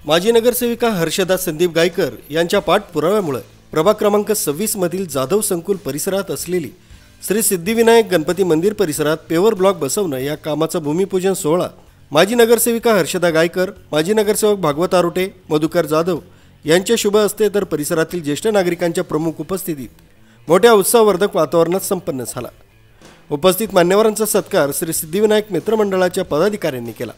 माजी नगरसेविका हर्षदा संदीप गायकर यांच्या पाठपुराव्यामुळे प्रभाग क्रमांक 26 मधील जाधव संकुल परिसरात असलेली श्री सिद्धिविनायक गणपती मंदिर परिसरात पेवर ब्लॉक बसवणं या कामाचा भूमिपूजन सोहळा माजी नगरसेविका हर्षदा गायकर, माजी नगरसेवक भागवत आरोटे, मधुकर जाधव यांच्या शुभ हस्ते तर परिसरातील ज्येष्ठ नागरिकांच्या प्रमुख उपस्थितीत मोठ्या उत्साहवर्धक वातावरणात संपन्न झाला। उपस्थित मान्यवरांचा सत्कार श्री सिद्धिविनायक मित्रमंडळाच्या पदाधिकाऱ्यांनी केला।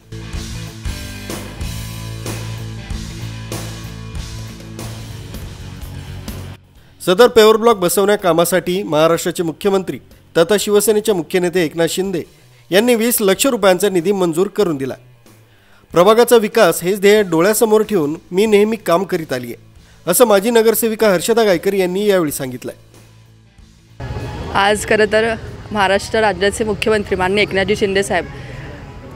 सदर पेवर ब्लॉक बसवण्या कामासाठी महाराष्ट्राचे मुख्यमंत्री तथा शिवसेनेचे मुख्य नेते एकनाथ शिंदे यांनी 20 लाख रुपयांचा निधी मंजूर करून दिला। प्रभागाचा विकास हेच ध्येय डोळ्यासमोर ठेवून मी नेहमी काम करीत आली आहे, असं माजी नगरसेविका हर्षदा गायकर यांनी यावेळी सांगितलं। आज खरं तर महाराष्ट्र राज्याचे मुख्यमंत्री माननीय एकनाथजी शिंदे साहेब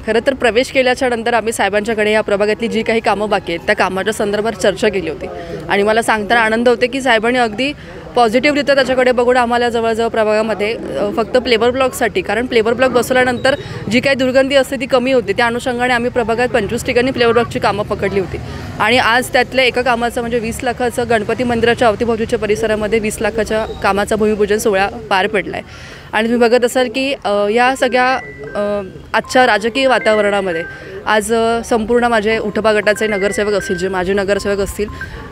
खरं तर प्रवेश केल्याच्या नंतर आम्ही साहेबांच्याकडे या प्रभागातली जी काही कामं बाकी आहेत त्या कामाच्या संदर्भात चर्चा केली होती आणि मला सांगताना आनंद होते की साहेबांनी अगदी पॉझिटिव्हरित्या त्याच्याकडे बघून आम्हाला जवळजवळ प्रभागामध्ये फक्त प्लेवर ब्लॉकसाठी, कारण प्लेवर ब्लॉक बसवल्यानंतर जी काही दुर्गंधी असते ती कमी होते, त्या अनुषंगाने आम्ही प्रभागात 25 ठिकाणी प्लेवर ब्लॉकची कामं पकडली होती आणि आज त्यातल्या एका कामाचं म्हणजे 20 लाखाचं गणपती मंदिराच्या अवतीभोवतीच्या परिसरामध्ये 20 लाखाच्या कामाचा भूमिपूजन सोहळा पार पडला आहे। आणि तुम्ही बघत असाल की या सगळ्या आजच्या राजकीय वातावरणामध्ये आज संपूर्ण माझे उठबा गटाचे नगरसेवक असतील, जे माजी नगरसेवक असतील,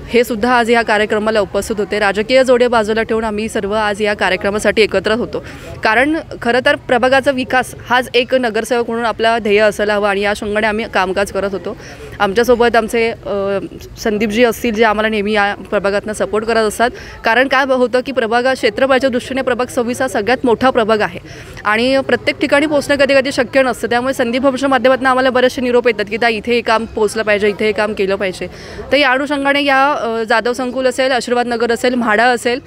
हे सुद्धा आज या कार्यक्रमाला उपस्थित होते। राजकीय जोडे बाजूला ठेवून आम्ही सर्व आज या कार्यक्रमासाठी एकत्र होतो, कारण खरं तर प्रभागाचा विकास हाच एक नगरसेवक म्हणून आपला ध्येय असायला हवा आणि या अनुषंगाने आम्ही कामकाज करत होतो। आमच्यासोबत आमचे संदीपजी असतील, जे आम्हाला नेहमी या प्रभागातनं सपोर्ट करत असतात, कारण काय होतं की प्रभागा क्षेत्रफळाच्या दृष्टीने प्रभाग 26 हा सगळ्यात मोठा प्रभाग आहे आणि प्रत्येक ठिकाणी पोहोचणं कधी कधी शक्य नसतं। त्यामुळे संदीप भाऊच्या माध्यमातून आम्हाला बरेचसे निरोप येतात की त्या इथे हे काम पोहोचलं पाहिजे, इथे हे काम केलं पाहिजे। तर या अनुषंगाने या जाधव संकुल असेल, आशीर्वाद नगर असेल, म्हाडा असेल,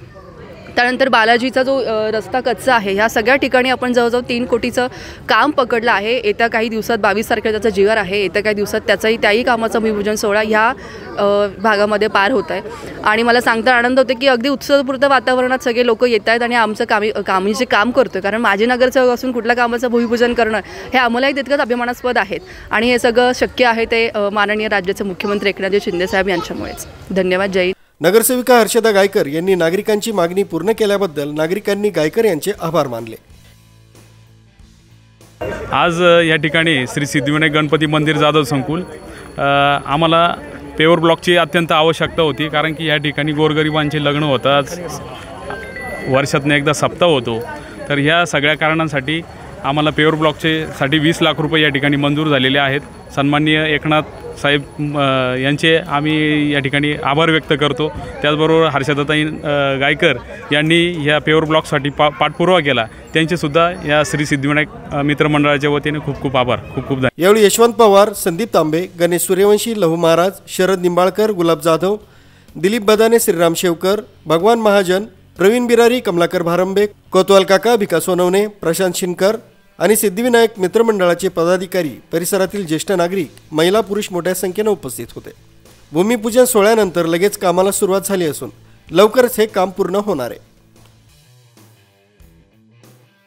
त्यानंतर बालाजीचा जो रस्ता कच्चा आहे, ह्या सगळ्या ठिकाणी आपण जवळजवळ 3 कोटीचं काम पकडलं आहे। येत्या काही दिवसात 22 तारखेला त्याचा जीआर आहे, येत्या काही दिवसात त्याही कामाचं भूमिपूजन सोहळा ह्या भागामध्ये पार होत आहे आणि मला सांगता आनंद होते की अगदी उत्सवपूर्ण वातावरणात सगळे लोक येत आहेत आणि आमचं आम्ही जे काम करतोय, कारण माझे नगरसेवक असून कुठल्या कामाचं भूमिपूजन करणं हे आम्हालाही तितकंच अभिमानास्पद आहेत आणि हे सगळं शक्य आहे ते माननीय राज्याचे मुख्यमंत्री एकनाथजी शिंदे साहेब यांच्यामुळेच। धन्यवाद। जय। नगरसेविका हर्षदा गायकर यांनी नागरिकांची मागणी पूर्ण केल्याबद्दल नागरिकांनी गायकर यांचे आभार मानले। आज या ठिकाणी श्री सिद्धिविनायक गणपती मंदिर जाधव संकुल आम्हाला पेवर ब्लॉकची अत्यंत आवश्यकता होती, कारण की या ठिकाणी गोरगरिबांचे लग्न होतात, वर्षातून एकदा सप्ताह होतो, तर ह्या सगळ्या कारणांसाठी आम्हाला पेवर ब्लॉकचे 20 लाख रुपये या ठिकाणी मंजूर झालेले आहेत। सन्माननीय एकनाथ साहेब यांचे आम्ही या ठिकाणी आभार व्यक्त करतो। त्याचबरोबर हर्षदाताई गायकर यांनी ह्या पेवर ब्लॉकसाठी पाठपुरावा केला, त्यांचेसुद्धा या श्री सिद्धिविनायक मित्रमंडळाच्या वतीने खूप खूप आभार, खूप खूप धन्यवाद। यावेळी यशवंत पवार, संदीप तांबे, गणेश सूर्यवंशी, लहू महाराज, शरद निंबाळकर, गुलाब जाधव, दिलीप बदाने, श्रीराम शेवकर, भगवान महाजन, प्रवीण बिरारी, कमलाकर भारंबे, कोतवाल काका, भिका सोनवणे, प्रशांत शिनकर आणि सिद्धिविनायक मित्रमंडळाचे पदाधिकारी, परिसरातील ज्येष्ठ नागरिक, महिला पुरुष मोठ्या संख्येने उपस्थित होते। भूमिपूजन सोहळ्यानंतर लगेच कामाला सुरुवात झाली असून लवकरच हे काम पूर्ण होणार आहे।